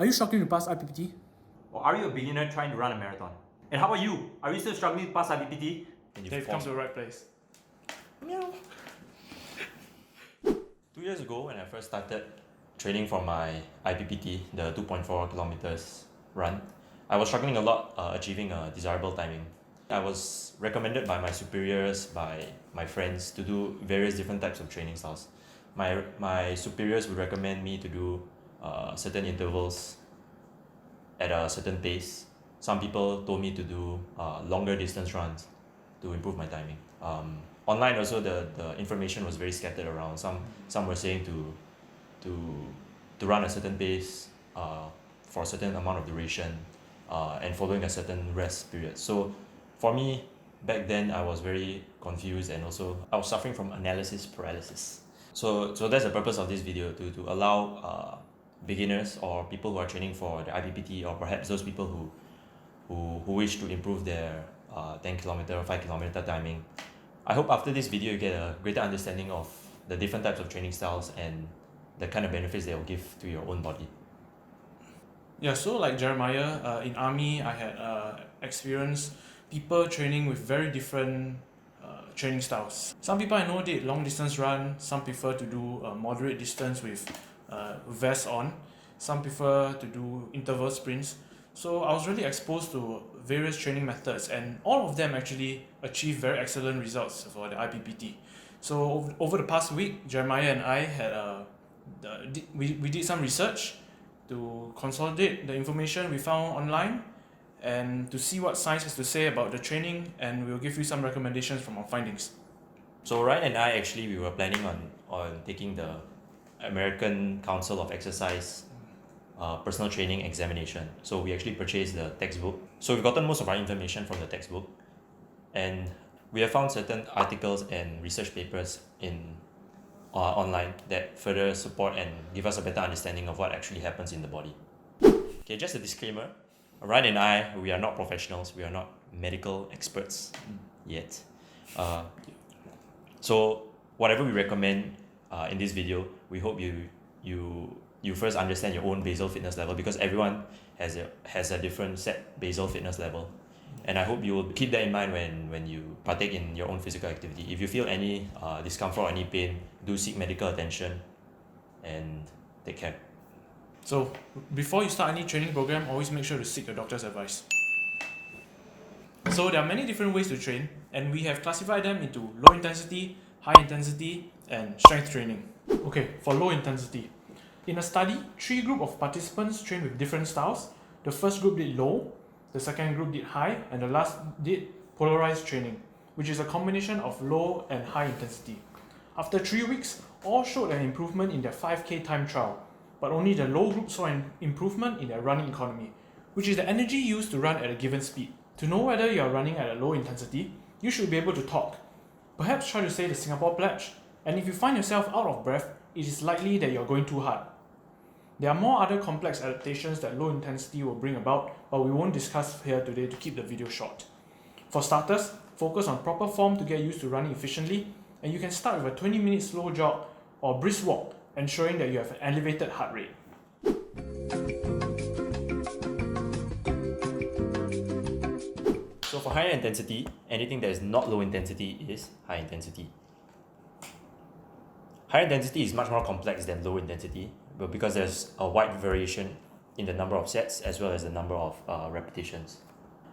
Are you struggling to pass IPPT? Or are you a beginner trying to run a marathon? And how about you? Are you still struggling to pass IPPT? They've come to the right place. Meow. 2 years ago, when I first started training for my IPPT, the 2.4 kilometers run, I was struggling a lot achieving a desirable timing. I was recommended by my superiors, by my friends, to do various different types of training styles. My superiors would recommend me to do certain intervals at a certain pace. Some people told me to do longer distance runs to improve my timing. Online also, the information was very scattered around. Some were saying to run a certain pace for a certain amount of duration and following a certain rest period. So for me, back then I was very confused, and also I was suffering from analysis paralysis. So that's the purpose of this video, to allow beginners or people who are training for the IPPT, or perhaps those people who wish to improve their 10 kilometer or 5 kilometer timing. I hope after this video you get a greater understanding of the different types of training styles and the kind of benefits they will give to your own body. Yeah, so like Jeremiah, in army, I had experienced people training with very different training styles. Some people I know did long distance run, some prefer to do moderate distance with vest on, some prefer to do interval sprints. So I was really exposed to various training methods, and all of them actually achieved very excellent results for the IPPT. So over the past week, Jeremiah and I had we did some research to consolidate the information we found online and to see what science has to say about the training, and we'll give you some recommendations from our findings. So Ryan and I, actually, we were planning on taking the American Council of Exercise personal training examination. So we actually purchased the textbook. So we've gotten most of our information from the textbook, and we have found certain articles and research papers online that further support and give us a better understanding of what actually happens in the body. Okay, just a disclaimer. Ryan and I, we are not professionals. We are not medical experts yet. So whatever we recommend in this video, we hope you first understand your own basal fitness level, because everyone has a different set basal fitness level. And I hope you will keep that in mind when you partake in your own physical activity. If you feel any discomfort or any pain, do seek medical attention and take care. So before you start any training program, always make sure to seek your doctor's advice. So there are many different ways to train, and we have classified them into low intensity, high intensity, and strength training. Okay, for low intensity. In a study, 3 groups of participants trained with different styles. The first group did low, the second group did high, and the last did polarized training, which is a combination of low and high intensity. After 3 weeks, all showed an improvement in their 5K time trial, but only the low group saw an improvement in their running economy, which is the energy used to run at a given speed. To know whether you are running at a low intensity, you should be able to talk. Perhaps try to say the Singapore Pledge, and if you find yourself out of breath, it is likely that you are going too hard. There are more other complex adaptations that low intensity will bring about, but we won't discuss here today to keep the video short. For starters, focus on proper form to get used to running efficiently, and you can start with a 20-minute slow jog or brisk walk, ensuring that you have an elevated heart rate. So for higher intensity, anything that is not low intensity is high intensity. High intensity is much more complex than low intensity, but because there's a wide variation in the number of sets as well as the number of repetitions.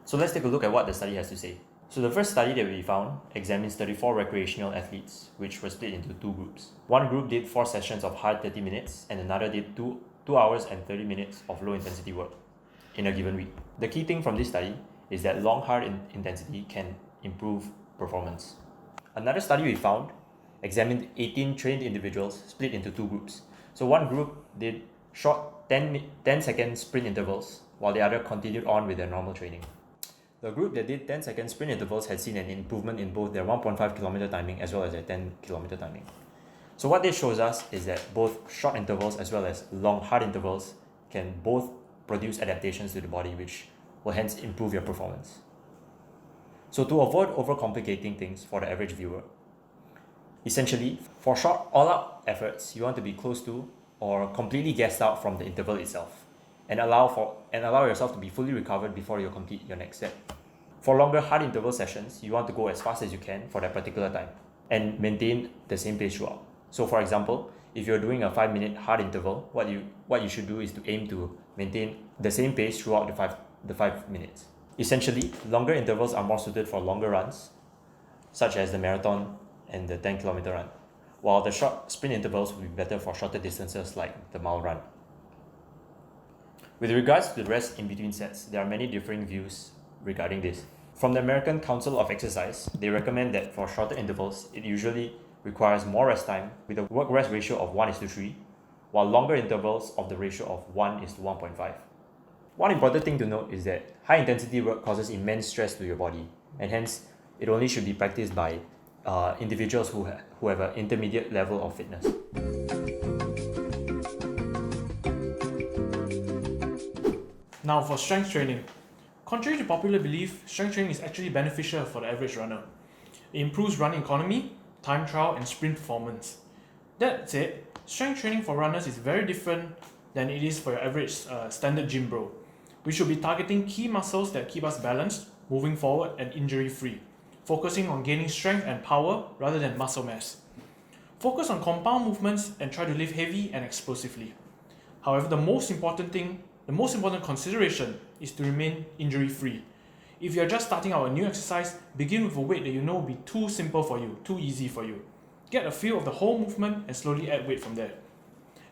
So let's take a look at what the study has to say. So the first study that we found examines 34 recreational athletes, which were split into 2 groups. One group did 4 sessions of hard 30 minutes, and another did 2 hours and 30 minutes of low intensity work in a given week. The key thing from this study is that long hard intensity can improve performance. Another study we found examined 18 trained individuals split into 2 groups. So one group did short 10-second sprint intervals, while the other continued on with their normal training. The group that did 10-second sprint intervals had seen an improvement in both their 1.5 kilometer timing as well as their 10 kilometer timing. So what this shows us is that both short intervals as well as long hard intervals can both produce adaptations to the body, which will hence improve your performance. So to avoid overcomplicating things for the average viewer, essentially, for short all-out efforts, you want to be close to or completely gassed out from the interval itself. and allow yourself to be fully recovered before you complete your next set. For longer hard interval sessions, you want to go as fast as you can for that particular time and maintain the same pace throughout. So for example, if you're doing a 5-minute hard interval, what you should do is to aim to maintain the same pace throughout the 5 minutes. Essentially, longer intervals are more suited for longer runs, such as the marathon and the 10-kilometer run, while the short sprint intervals will be better for shorter distances like the mile run. With regards to the rest in between sets, there are many differing views regarding this. From the American Council of Exercise, they recommend that for shorter intervals, it usually requires more rest time with a work-rest ratio of 1:3, while longer intervals of the ratio of 1:1.5. One important thing to note is that high-intensity work causes immense stress to your body, and hence, it only should be practiced by individuals who have an intermediate level of fitness. Now for strength training. Contrary to popular belief, strength training is actually beneficial for the average runner. It improves running economy, time trial, and sprint performance. That said, strength training for runners is very different than it is for your average standard gym bro. We should be targeting key muscles that keep us balanced, moving forward, and injury-free, focusing on gaining strength and power rather than muscle mass. Focus on compound movements and try to lift heavy and explosively. However, the most important consideration is to remain injury-free. If you are just starting out a new exercise, begin with a weight that you know will be too simple for you, too easy for you. Get a feel of the whole movement and slowly add weight from there.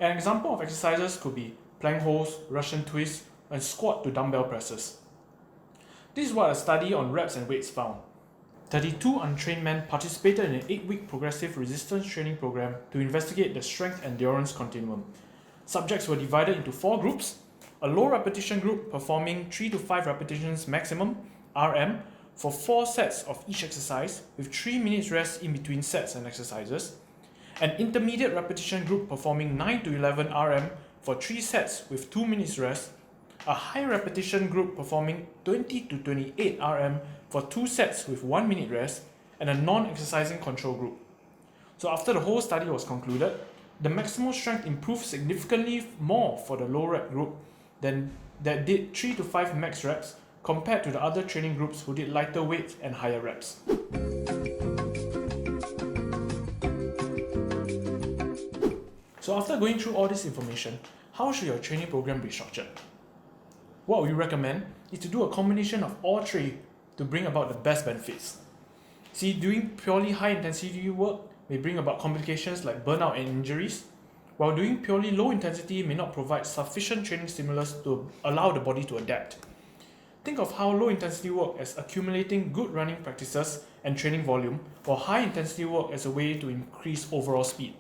An example of exercises could be plank holds, Russian twists, and squat to dumbbell presses. This is what a study on reps and weights found. 32 untrained men participated in an 8-week progressive resistance training program to investigate the strength endurance continuum. Subjects were divided into 4 groups: a low repetition group performing 3 to 5 repetitions maximum, RM, for 4 sets of each exercise with 3 minutes rest in between sets and exercises, an intermediate repetition group performing 9 to 11 RM for 3 sets with 2 minutes rest, a high repetition group performing 20 to 28 RM for 2 sets with 1 minute rest, and a non-exercising control group. So after the whole study was concluded, the maximum strength improved significantly more for the low rep group that did 3 to 5 max reps compared to the other training groups who did lighter weights and higher reps. So after going through all this information, how should your training program be structured? What we recommend is to do a combination of all 3 to bring about the best benefits. See, doing purely high intensity work may bring about complications like burnout and injuries, while doing purely low intensity may not provide sufficient training stimulus to allow the body to adapt. Think of how low intensity work as accumulating good running practices and training volume, while high intensity work as a way to increase overall speed.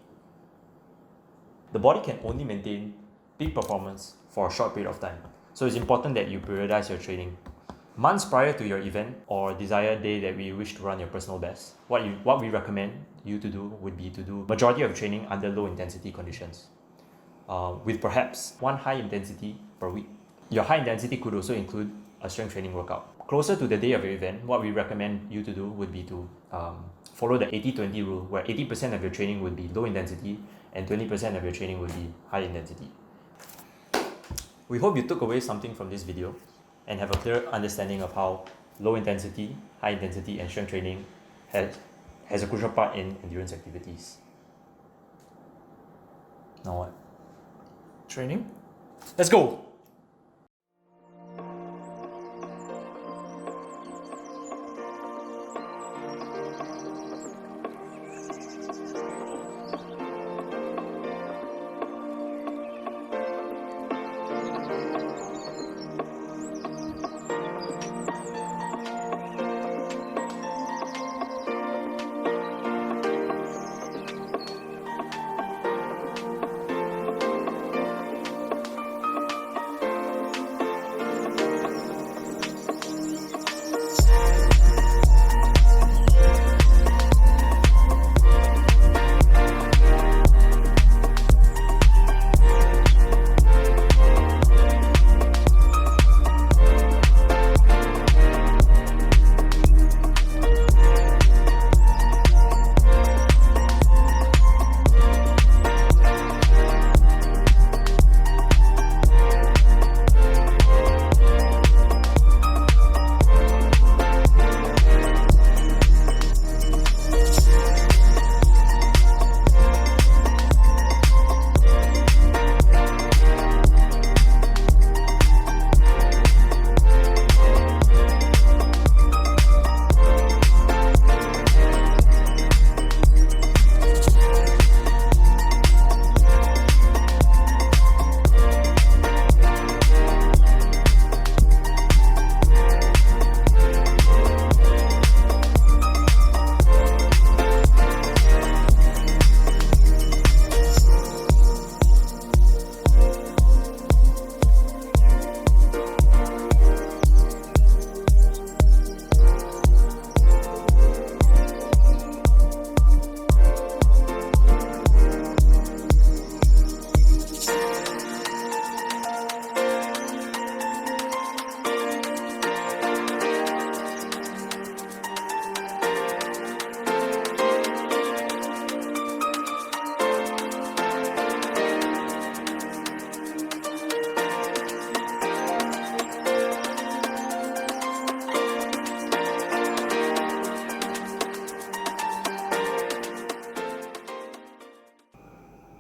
The body can only maintain peak performance for a short period of time, so it's important that you periodize your training. Months prior to your event or desired day that we wish to run your personal best, what we recommend you to do would be to do majority of training under low intensity conditions, with perhaps 1 high intensity per week. Your high intensity could also include a strength training workout. Closer to the day of your event, what we recommend you to do would be to follow the 80-20 rule, where 80% of your training would be low intensity and 20% of your training would be high intensity. We hope you took away something from this video and have a clear understanding of how low intensity, high intensity, and strength training has a crucial part in endurance activities. Now what? Training? Let's go!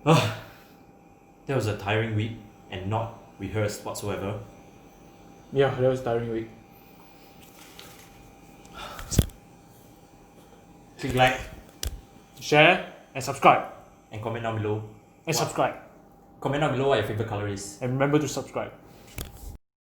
That was a tiring week and not rehearsed whatsoever. Yeah, that was a tiring week. Click like Share and subscribe. and comment down below. And subscribe. Comment down below what your favorite color is. And remember to subscribe.